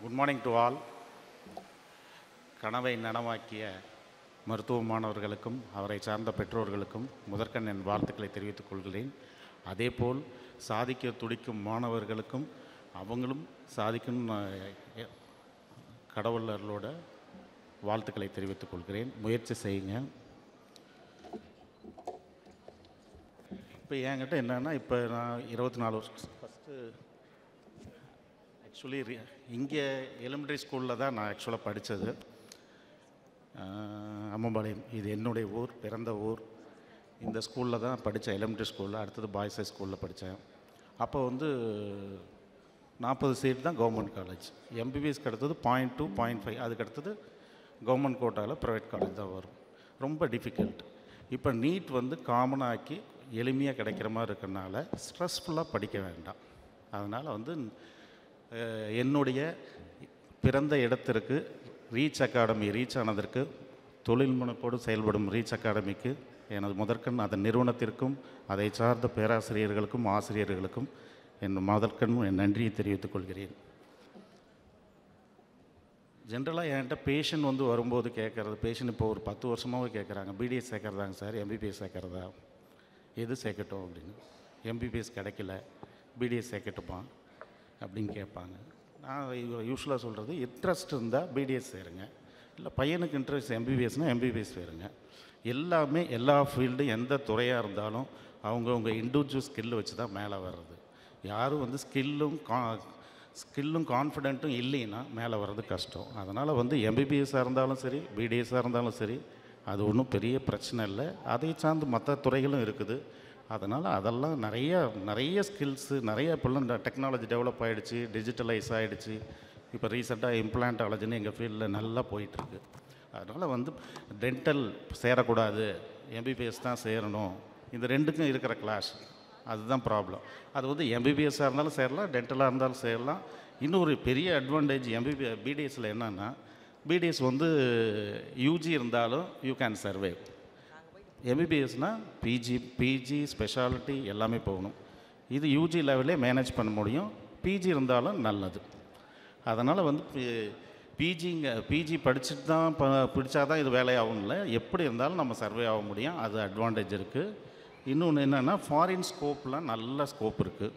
Good morning to all. கனவை நனவாக்கிய மருத்துவ மாணவர்களுக்கும் அவரை சார்ந்த பெற்றோர்களுக்கும் முதற்கண் என் வாழ்த்துக்களை தெரிவித்துக் கொள்கிறேன். அதேபோல் சாதிக்க துடிக்கும் மாணவர்களுக்கும் அவங்களும் சாதிக்கும் கடவுளர்களோட வாழ்த்துக்களை தெரிவித்துக் கொள்கிறேன். முயற்சி செய்யுங்க. இப்போ என்கிட்ட என்னென்னா, இப்போ நான் 24 வருஷம் ஃபஸ்ட்டு ஆக்சுவலி இங்கே எலிமெண்ட்ரி ஸ்கூலில் தான் நான் ஆக்சுவலாக படித்தது. அம்மம்பாளையம், இது என்னுடைய ஊர், பிறந்த ஊர். இந்த ஸ்கூலில் தான் படித்தேன், எலிமெண்ட்ரி ஸ்கூலில். அடுத்தது பாய்ஸ் ஹை ஸ்கூலில் படித்தேன். அப்போ 40 சீட் தான் கவர்மெண்ட் காலேஜ். எம்பிபிஎஸ்க்கு அடுத்தது 0.2 0.5, அதுக்கு அடுத்தது கவர்மெண்ட் கோட்டாவில் ப்ரைவேட் காலேஜ் தான் வரும். ரொம்ப டிஃபிகல்ட். இப்போ நீட் காமனாக்கி எளிமையாக கிடைக்கிற மாதிரி இருக்கிறனால ஸ்ட்ரெஸ்ஃபுல்லாக படிக்க வேண்டாம். அதனால் என்னுடைய பிறந்த இடத்திற்கு ரீச் அகாடமி ரீச் ஆனதற்கு, தொழில் முனைப்போடு செயல்படும் ரீச் அகாடமிக்கு எனது முதற்கண் அதன் நிறுவனத்திற்கும் அதை சார்ந்த பேராசிரியர்களுக்கும் ஆசிரியர்களுக்கும் என் முதற்கண் என் நன்றியை தெரிவித்துக் கொள்கிறேன். ஜென்ரலாக என்கிட்ட பேஷண்ட் வரும்போது கேட்குறது, பேஷண்ட் இப்போ ஒரு 10 வருஷமாகவே கேட்குறாங்க, பிடிஎஸ் சேர்க்குறதாங்க சார், எம்பிபிஎஸ் சேர்க்குறதா, எது சேர்க்கட்டும் அப்படின்னு. எம்பிபிஎஸ் கிடைக்கல, பிடிஎஸ் சேர்க்கட்டுமா அப்படின்னு கேட்பாங்க. நான் யூஸ்வலாக சொல்கிறது, இன்ட்ரெஸ்ட் இருந்தால் பிடிஎஸ் சேருங்க, இல்லை பையனுக்கு இன்ட்ரெஸ்ட் எம்பிபிஎஸ்னால் எம்பிபிஎஸ் சேருங்க. எல்லாமே எல்லா ஃபீல்டும் எந்த துறையாக இருந்தாலும் அவங்கவுங்க இண்டிவிஜுவல் ஸ்கில் வச்சு தான் மேலே வர்றது. யாரும் ஸ்கில்லும் கான்ஃபிடென்ட்டும் இல்லைன்னா மேலே வர்றது கஷ்டம். அதனால் எம்பிபிஎஸ்ஸாக இருந்தாலும் சரி, பிடிஎஸ்ஸாக இருந்தாலும் சரி, அது ஒன்றும் பெரிய பிரச்சனை இல்லை. அதை சார்ந்து மற்ற துறைகளும் இருக்குது. அதனால் அதெல்லாம் நிறைய ஸ்கில்ஸு, நிறைய இப்போல்லாம் டெக்னாலஜி டெவலப் ஆகிடுச்சு, டிஜிட்டலைஸ் ஆகிடுச்சு. இப்போ ரீசெண்டாக இம்ப்ளான்டாலஜின்னு எங்கள் ஃபீல்டில் நல்லா போயிட்டுருக்கு. அதனால் டென்டல் சேரக்கூடாது, எம்பிபிஎஸ் தான் சேரணும், இந்த ரெண்டுக்கும் இருக்கிற கிளாஷ், அதுதான் ப்ராப்ளம். அது எம்பிபிஎஸ்ஸாக இருந்தாலும் சேரலாம், டென்டலாக இருந்தாலும் சேரலாம். இன்னொரு பெரிய அட்வான்டேஜ் பிடிஎஸ்சில் என்னென்னா, பிடிஎஸ் யூஜி இருந்தாலும் யூ கேன் சர்வைவ். எம்பிபிஎஸ்னால் பிஜி ஸ்பெஷாலிட்டி எல்லாமே போகணும். இது யூஜி லெவலே மேனேஜ் பண்ண முடியும், பிஜி இருந்தாலும் நல்லது. அதனால் பிஜி படிச்சுட்டு தான் பிடிச்சா தான் இது வேலையாகும் இல்லை, எப்படி இருந்தாலும் நம்ம சர்வே ஆக முடியும். அது அட்வான்டேஜ் இருக்குது. இன்னொன்று என்னென்னா, ஃபாரின் ஸ்கோப்லாம் நல்ல ஸ்கோப் இருக்குது.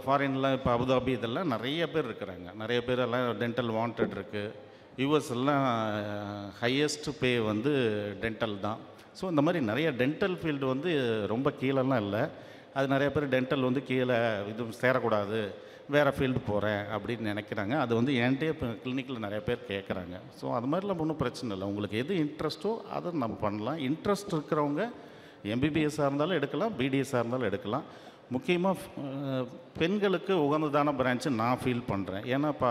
ஃபாரின்லாம் இப்போ அபுதாபி இதெல்லாம் நிறைய பேர் இருக்கிறாங்க. நிறைய பேர் எல்லாம் டென்டல் வாண்டட் இருக்குது. யூஎஸ்லாம் ஹையஸ்ட் பே டென்டல் தான். ஸோ இந்த மாதிரி நிறைய டென்டல் ஃபீல்டு ரொம்ப கீழெல்லாம் இல்லை. அது நிறைய பேர் டென்டல் கீழே இது சேரக்கூடாது, வேறு ஃபீல்டு போகிறேன் அப்படின்னு நினைக்கிறாங்க. அது என்கிட்டே இப்போ கிளினிக்கில் நிறைய பேர் கேட்குறாங்க. ஸோ அது மாதிரிலாம் ஒன்றும் பிரச்சனை இல்லை. உங்களுக்கு எது இன்ட்ரெஸ்ட்டோ அதை நம்ம பண்ணலாம். இன்ட்ரெஸ்ட் இருக்கிறவங்க எம்பிபிஎஸ்ஸாக இருந்தாலும் எடுக்கலாம், பிடிஎஸ்ஸாக இருந்தாலும் எடுக்கலாம். முக்கியமாக பெண்களுக்கு உகந்ததான பிரான்ச்சு நான் ஃபீல் பண்ணுறேன். ஏன்னா இப்போ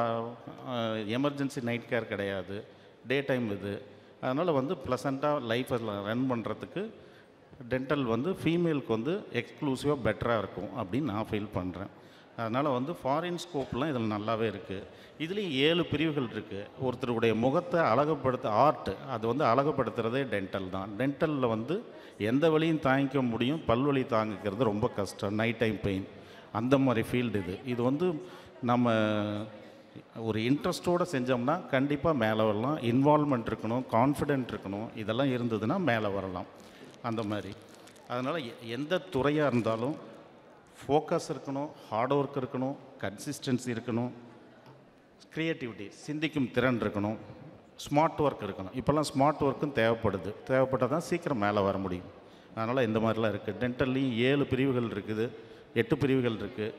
எமர்ஜென்சி நைட் கேர் கிடையாது, டே டைம் இது. அதனால் ப்ளசண்ட்டாக லைஃப்பை ரன் பண்ணுறதுக்கு டென்டல் ஃபீமேலுக்கு எக்ஸ்க்ளூசிவாக பெட்டராக இருக்கும் அப்படின்னு நான் ஃபீல் பண்ணுறேன். அதனால் ஃபாரின் ஸ்கோப்லாம் இதில் நல்லாவே இருக்குது. இதுலேயும் 7 பிரிவுகள் இருக்குது. ஒருத்தருடைய முகத்தை அழகுபடுத்த ஆர்ட், அது அழகுபடுத்துகிறதே டென்டல் தான். டென்டலில் எந்த வழியும் தாங்கிக்க முடியும், பல்வழி தாங்கிக்கிறது ரொம்ப கஷ்டம், நைட் டைம் பெயின், அந்த மாதிரி ஃபீல்டு இது. இது நம்ம ஒரு இன்ட்ரெஸ்ட்டோடு செஞ்சோம்னா கண்டிப்பாக மேலே வரலாம். இன்வால்மெண்ட் இருக்கணும், கான்ஃபிடென்ட் இருக்கணும், இதெல்லாம் இருந்ததுன்னா மேலே வரலாம் அந்த மாதிரி. அதனால் எந்த துறையாக இருந்தாலும் ஃபோக்கஸ் இருக்கணும், ஹார்ட் ஒர்க் இருக்கணும், கன்சிஸ்டன்சி இருக்கணும், க்ரியேட்டிவிட்டி சிந்திக்கும் திறன் இருக்கணும், ஸ்மார்ட் ஒர்க் இருக்கணும். இப்போல்லாம் ஸ்மார்ட் ஒர்க்கும் தேவைப்பட்டால் தான் சீக்கிரம் மேலே வர முடியும். அதனால் இந்த மாதிரிலாம் இருக்குது. டென்டல்லையும் 7 பிரிவுகள் இருக்குது, 8 பிரிவுகள் இருக்குது.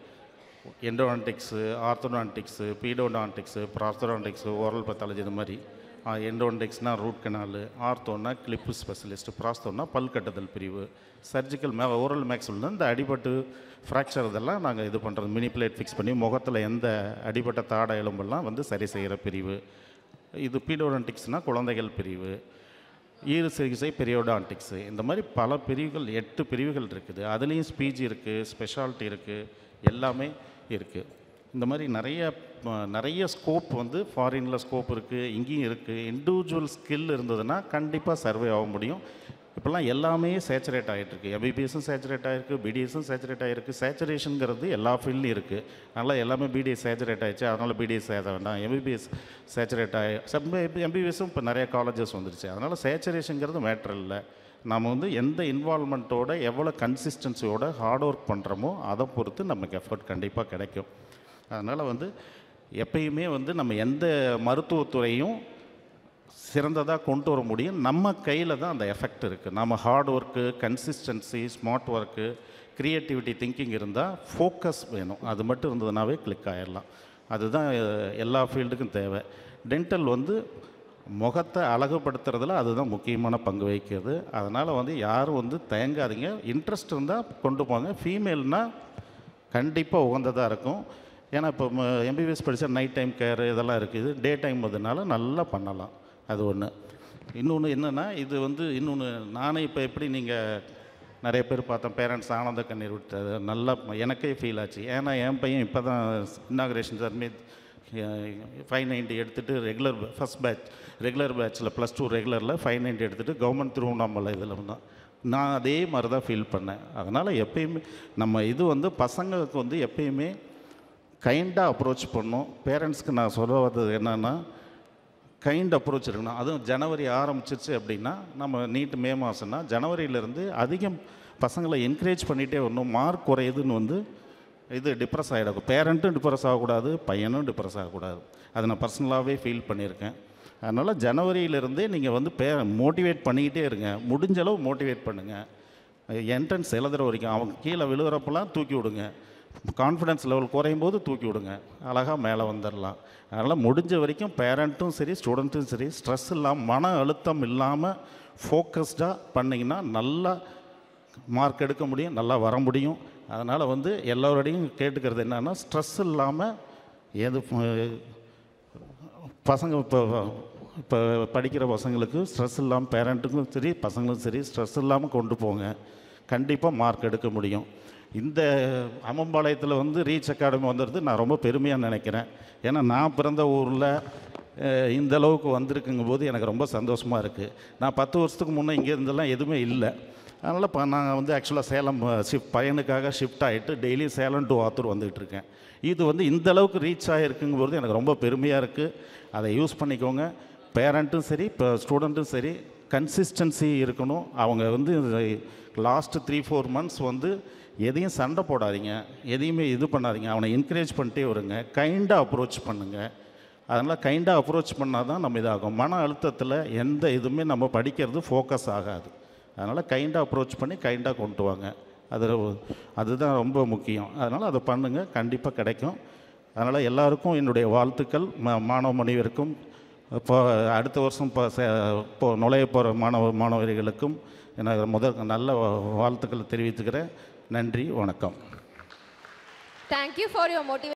எண்டோடான்டிக்ஸு, ஆர்த்தோடான்டிக்ஸு, பீடோடான்டிக்ஸு, ப்ராஸ்தோடான்டிக்ஸு, ஓரல் பத்தாலஜி, இது மாதிரி. எண்டோடான்டிக்ஸ்னால் ரூட் கனாலு, ஆர்த்தோன்னா கிளிப்பு ஸ்பெஷலிஸ்ட்டு, ப்ராஸ்தோன்னா பல் கட்டுதல் பிரிவு, சர்ஜிக்கல் ஓரல் மேக்ஸ்னா இந்த அடிபட்டு ஃப்ராக்சர் இதெல்லாம் நாங்கள் இது பண்ணுறது, மினி பிளேட் ஃபிக்ஸ் பண்ணி முகத்தில் எந்த அடிபட்ட தாடை எலும்பெல்லாம் சரி செய்கிற பிரிவு. இது பீடோடான்டிக்ஸ்னால் குழந்தைகள் பிரிவு, ஈறு சிகிச்சை பெரியோடான்டிக்ஸு. இந்த மாதிரி பல பிரிவுகள், 8 பிரிவுகள் இருக்குது. அதுலேயும் ஸ்பீச் இருக்குது, ஸ்பெஷாலிட்டி இருக்குது, எல்லாமே இருக்குது. இந்த மாதிரி நிறைய ஸ்கோப் ஃபாரினில் ஸ்கோப் இருக்குது, இங்கேயும் இருக்குது. இண்டிவிஜுவல் ஸ்கில் இருந்ததுன்னா கண்டிப்பாக சர்வே ஆக முடியும். இப்போல்லாம் எல்லாமே சேச்சுரேட் ஆகிட்டுருக்கு. எம்பிபிஎஸும் சேச்சுரேட் ஆகிருக்கு, பிடிஎஸும் சேச்சுரேட் ஆகிருக்கு. சேச்சுரேஷனுங்கிறது எல்லா ஃபீல்ட்லையும் இருக்குது. அதனால் எல்லாமே பிடிஎஸ் சேச்சுரேட் ஆகிடுச்சு, அதனால் பிடிஎஸ் சேத வேண்டாம். எம்பிபிஎஸ் சேச்சுரேட் ஆகி எம்பிபிஎஸும் இப்போ நிறைய காலேஜஸ் வந்துருச்சு. அதனால் சேச்சுரேஷனுங்கிறது மேட்ரு இல்லை. நம்ம வந்து எந்த இன்வால்மெண்ட்டோட எவ்வளோ கன்சிஸ்டன்சியோட ஹார்ட் ஒர்க் பண்ணுறோமோ அதை பொறுத்து நமக்கு எஃபர்ட் கண்டிப்பாக கிடைக்கும். அதனால் வந்து எப்பயுமே வந்து நம்ம எந்த மருத்துவத்துறையும் சிறந்ததாக கொண்டு வர முடியும். நம்ம கையில் தான் அந்த எஃபெக்ட் இருக்குது. நம்ம hard work, consistency, smart work, creativity, thinking இருந்தால் ஃபோக்கஸ் வேணும். அது மட்டும் இருந்ததுனாவே கிளிக் ஆகிடலாம். அதுதான் எல்லா ஃபீல்டுக்கும் தேவை. டென்டல் வந்து முகத்தை அழகுபடுத்துறதுல அதுதான் முக்கியமான பங்கு வகிக்கிறது. அதனால் வந்து யாரும் வந்து தயங்காதீங்க. இன்ட்ரெஸ்ட் இருந்தால் கொண்டு போங்க. ஃபீமேல்னால் கண்டிப்பாக உகந்ததாக இருக்கும். ஏன்னா இப்போ எம்பிபிஎஸ் படித்தா நைட் டைம் கேர் இதெல்லாம் இருக்குது. டே டைம் அதனால நல்லா பண்ணலாம். அது ஒன்று. இன்னொன்று என்னென்னா, இது வந்து இன்னொன்று நானே இப்போ எப்படி நீங்கள் நிறைய பேர் பார்த்தேன், பேரண்ட்ஸ் ஆனந்த கண்ணீர் விட்டது நல்லா எனக்கே ஃபீல் ஆச்சு. ஏன்னா என் பையன் இப்போ தான் இன்னாக்ரேஷன் சர்மீத் 590 எடுத்துகிட்டு ரெகுலர் பேட்சில் +2 ரெகுலரில் 590 எடுத்துகிட்டு கவர்மெண்ட் திருவண்ணாமலை இதில் தான் நான் அதே மாதிரி தான் ஃபீல் பண்ணேன். அதனால் எப்பயுமே நம்ம இது வந்து பசங்களுக்கு வந்து எப்பயுமே கைண்டாக அப்ரோச் பண்ணணும். பேரண்ட்ஸ்க்கு நான் சொல்ல வந்தது என்னென்னா, கைண்ட் அப்ரோச் இருக்கணும். அதுவும் ஜனவரி ஆரம்பிச்சிருச்சு அப்படின்னா, நம்ம நீட் மே மாதம்னா ஜனவரியிலேருந்து அதிகம் பசங்களை என்கரேஜ் பண்ணிகிட்டே வரணும். மார்க் குறையுதுன்னு வந்து இது டிப்ரெஸ் ஆகிடும். பேரண்ட்டும் டிப்ரெஸ் ஆகக்கூடாது, பையனும் டிப்ரெஸ் ஆகக்கூடாது. அதை நான் பர்சனலாகவே ஃபீல் பண்ணியிருக்கேன். அதனால் ஜனவரியிலேருந்தே நீங்கள் வந்து மோட்டிவேட் பண்ணிக்கிட்டே இருங்க. முடிஞ்ச அளவு மோட்டிவேட் பண்ணுங்கள். என்ட்ரன்ஸ் எழுதுகிற வரைக்கும் அவங்க கீழே விழுகிறப்பெல்லாம் தூக்கி விடுங்க. கான்ஃபிடன்ஸ் லெவல் குறையும் போது தூக்கி விடுங்க. அழகாக மேலே வந்துடலாம். அதனால் முடிஞ்ச வரைக்கும் பேரண்ட்டும் சரி, ஸ்டூடெண்ட்டும் சரி, ஸ்ட்ரெஸ் இல்லாமல், மன அழுத்தம் இல்லாமல் ஃபோக்கஸ்டாக பண்ணிங்கன்னா நல்லா மார்க் எடுக்க முடியும், நல்லா வர முடியும். அதனால் வந்து எல்லோரோடையும் கேட்டுக்கிறது என்னென்னா, ஸ்ட்ரெஸ் இல்லாமல் எது பசங்க இப்போ படிக்கிற பசங்களுக்கு ஸ்ட்ரெஸ் இல்லாமல், பேரண்ட்டுக்கும் சரி பசங்களும் சரி ஸ்ட்ரெஸ் இல்லாமல் கொண்டு போங்க. கண்டிப்பாக மார்க் எடுக்க முடியும். இந்த அமம்பாளையத்தில் வந்து ரீச் அகாடமி வந்துடுது நான் ரொம்ப பெருமையாக நினைக்கிறேன். ஏன்னா நான் பிறந்த ஊரில் இந்த அளவுக்கு வந்திருக்குங்கும் போது எனக்கு ரொம்ப சந்தோஷமாக இருக்குது. நான் 10 வருஷத்துக்கு முன்னே இங்கே இருந்தெல்லாம் எதுவுமே இல்லை. அதனால் இப்போ நான் வந்து ஆக்சுவலாக சேலம் பையனுக்காக ஷிஃப்ட் ஆகிட்டு டெய்லி சேலம் டு ஆத்தூர் வந்துகிட்ருக்கேன். இது வந்து இந்த அளவுக்கு ரீச் ஆகிருக்குங்கும்போது எனக்கு ரொம்ப பெருமையாக இருக்குது. அதை யூஸ் பண்ணிக்கோங்க. பேரண்ட்டும் சரி, இப்போ ஸ்டூடெண்ட்டும் சரி, கன்சிஸ்டன்சி இருக்கணும். அவங்க வந்து லாஸ்ட்டு 3-4 மந்த்ஸ் வந்து எதையும் சண்டை போடாதீங்க, எதையுமே இது பண்ணாதீங்க. அவனை என்கரேஜ் பண்ணிட்டே வருங்க. கைண்டாக அப்ரோச் பண்ணுங்கள். அதனால் கைண்டாக அப்ரோச் பண்ணால் தான் நம்ம இதாகும். மன அழுத்தத்தில் எந்த இதுவுமே நம்ம படிக்கிறது ஃபோக்கஸ் ஆகாது. அதனால் கைண்டாக அப்ரோச் பண்ணி கைண்டாக கொண்டு வாங்க. அதுதான் ரொம்ப முக்கியம். அதனால் அதை பண்ணுங்கள், கண்டிப்பாக கிடைக்கும். அதனால் எல்லாருக்கும் என்னுடைய வாழ்த்துக்கள். மாணவ மாணவியருக்கும் இப்போ அடுத்த வருஷம் இப்போ நுழைய போகிற மாணவர்களுக்கும் எனக்கு நல்ல வாழ்த்துக்களை தெரிவித்துக்கிறேன். நன்றி, வணக்கம். Thank you for your motivation.